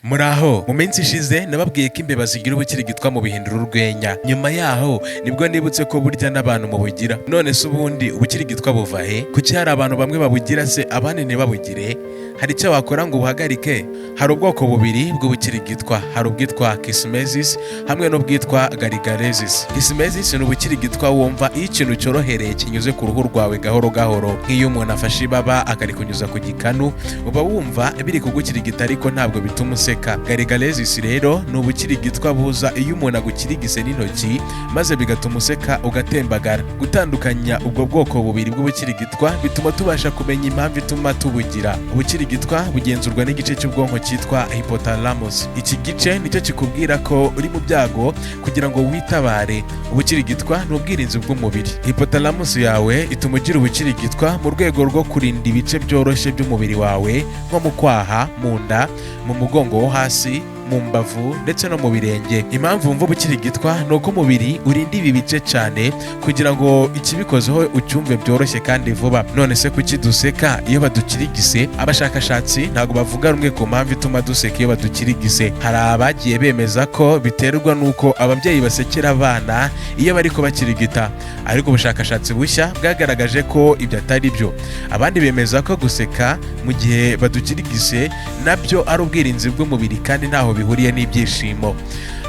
Muraho mu minsi ishize nababwiye ko imbeba zigira ubukirigitwa mu bihindura urwenya. Nyuma yaho nibwo nibutse ko burya n'abantu mu bugira. None se ubundi ubukirigitwa buva he? Kuki hari abantu bamwe babugira se abandi ntibabugire? Hari icyo wakora ngo ubuhagarike? Hari ubwoko bubiri bw'ubukirigitwa. Hari ubwitwa kismesis hamwe n'ubwitwa garigalesis. Kismesis ni ubukirigitwa wumva iyo ikintu cyorohereye kinyuze ku ruhu rwawe gahoro gahoro, nk'iyo umuntu afashe ibaba akarikunyuza ku gikanu, uba wumva biri kugukirigita ariko ntabwo bituma useka. Garigalesis rero ni ubukirigitwa buza iyo umuntu agukirigise n'intoki maze bigatuma useka ugatembagara. Gutandukanya ubwo bwoko bubiri bw'ubukirigitwa bituma tubasha kumenya impamvu ituma tubugira. Ubukirigitwa bugenzurwa n'igice cy'ubwonko cyitwa hypothalamus. Iki gice nicyo kikubwira ko uri mu byago kugira ngo witabare. Ubukirigitwa ni ubwirinzi bw'umubiri. Hypothalamus yawe ituma ugira ubukirigitwa mu rwego rwo kurinda ibice byoroshye by'umubiri wawe nko mu kwaha, mu nda, mu mugongo wo hasi, mu mbavu ndetse no mu birenge. Impamvu wumva ubukirigitwa ni uko umubiri urinda ibi bice cyane kugira ngo ikibikozeho ucyumve byoroshye kandi vuba. None se kuki duseka iyo badukirigise? Abashakashatsi ntabwo bavuga rumwe ku mpamvu ituma duseka iyo badukirigise. Hari abagiye bemeza ko biterwa n'uko ababyeyi basekera abana iyo bari kubakirigita, ariko ubushakashatsi bushya bwagaragaje ko ibyo atari byo. Abandi bemeza ko guseka mu gihe badukirigise nabyo ari ubwirinzi bw'umubiri kandi ntaho bihuriye n'ibyishimo.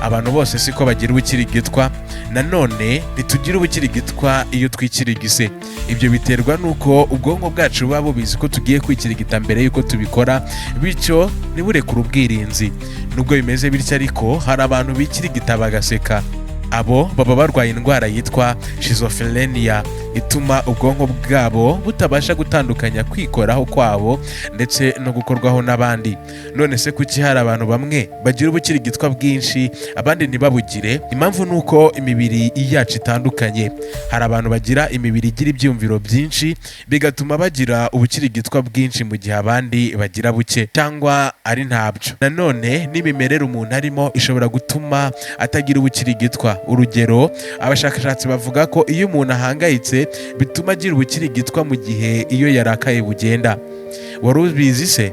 Abantu bose siko bagira ubukirigitwa. Nanone ntitugira ubukirigitwa iyo twikirigise. Ibyo biterwa n'uko ubwonko bwacu buba bubizi ko tugiye kwikirigita mbere y'uko tubikora, bityo ntiburekure ubwirinzi. Nubwo bimeze bityo ariko hari abantu bikirigita bagaseka. Abo baba barwaye indwara yitwa schizophrenia ituma ubwonko bwabo butabasha gutandukanya kwikoraho kwabo ndetse no gukorwaho n'abandi. None se kuki hari abantu bamwe bagira ubukirigitwa bwinshi abandi ntibabugire? Impamvu ni uko imibiri yacu itandukanye. Hari abantu bagira imibiri igira ibyumviro byinshi bigatuma bagira ubukirigitwa bwinshi mu gihe abandi bagira buke cyangwa ari ntabyo. Nanone n'imimerere umuntu arimo ishobora gutuma atagira ubukirigitwa. Urugero, abashakashatsi bavuga ko iyo umuntu ahangayitse bituma agira ubukirigitwa mu gihe iyo yarakaye bugenda. Wari ubizi se?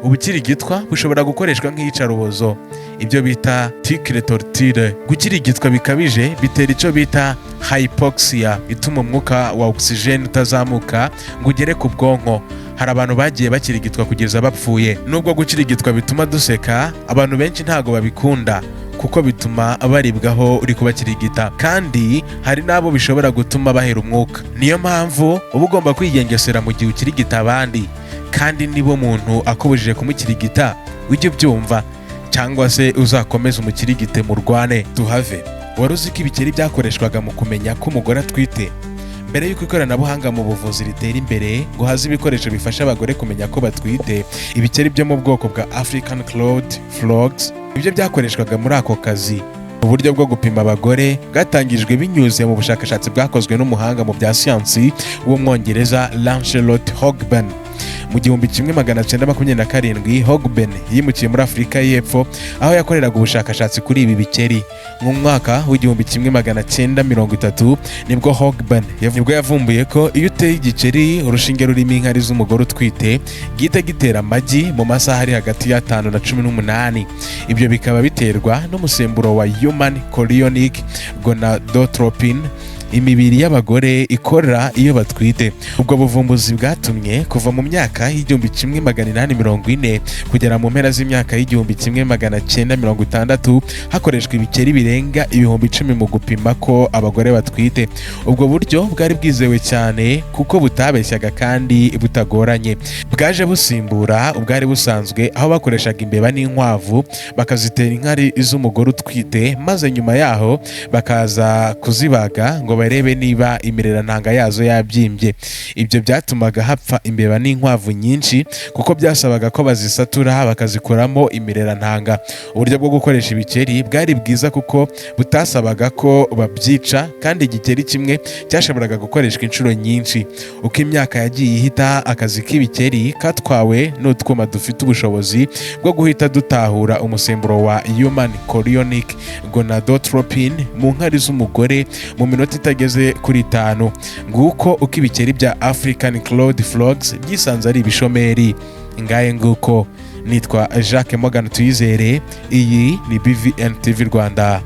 Ubukirigitwa bushobora gukoreshwa nkiyica rubozo, ibyo bita tic torture. Gukirigitwa bikabije bitera icyo bita hypoxia, ituma umwuka wa oxygen utazamuka ngo ugere ku bwonko. Hari abantu bagiye bakirigitwa kugeza bapfuye. Nubwo gukirigitwa bituma duseka, abantu benshi ntago babikunda kuko bituma baribwaho uri kubakirigita, kandi hari n'abo bishobora gutuma bahera umwuka. Niyo mpamvu uba ugomba kwigengesera mu gihe ukirigita abandi, kandi niba umuntu akubujije kumukirigita ujye ubyumva, cyangwa se uzakomeze umukirigite murwane tuhave. Wari uzi ko ibikeri byakoreshwaga mu kumenya ko umugore atwite? Mbere y'uko ikoranabuhanga mu buvuzi ritera imbere ngo haze ibikoresho bifasha abagore kumenya ko batwite, ibikeri byo mu bwoko bwa African Clawed Frogs ibyo byakoreshwaga muri ako kazi. Uburyo bwo gupima abagore bwatangijwe binyuze mu bushakashatsi bwakozwe n'umuhanga mu bya siyansi w'umwongereza Lancelot Hogben. Mu 1927 Hogben yimukiye muri Afurika y'Epfo aho yakoreraga ubushakashatsi kuri ibi bikeri. Mu mwaka w'1930 nibwo Hogben yavumbuye ko iyo uteye igikeri urushinge rurimo inkari z'umugore utwite gihita gitera amagi mu masaha ari hagati ya 5 na 18. Ibyo bikaba biterwa n'umusemburo wa human chorionic gonadotropin imibiri y'abagore ikora iyo batwite. Ubwo buvumbuzi bwatumye kuva mu myaka y'1840 kugera mu mpera z'imyaka y'1960 hakoreshwa ibikeri birenga 10,000 mu gupima ko abagore batwite. Ubwo buryo bwari bwizewe cyane kuko butabeshyaga kandi butagoranye. Bwaje busimbura ubwari busanzwe aho bakoreshaga imbeba n'inkwavu bakazitera inkari z'umugore utwite, maze nyuma yaho bakaza kuzibaga ngo barebe niba imirerantanga yazo yabyimbye. Ibyo byatumaga hapfa imbeba n'inkwavu nyinshi kuko byasabaga ko bazisatura bakazikuramo imirerantanga. Uburyo bwo gukoresha ibikeri bwari bwiza kuko butasabaga ko babyica, kandi igikeri kimwe cyashoboraga gukoreshwa inshuro nyinshi. Uko imyaka yagiye ihita, akazi k'ibikeri katwawe n'utwuma dufite ubushobozi bwo guhita dutahura umusemburo wa human chorionic gonadotropin mu nkari z'umugore mu minota itageze kuri 5. Nguko uko ibikeri bya African Clawed Frogs byisanze ari ibishomeri. Ngaye nguko nitwa Jacques Morgan Tuyizere, iyi ni BVN TV Rwanda.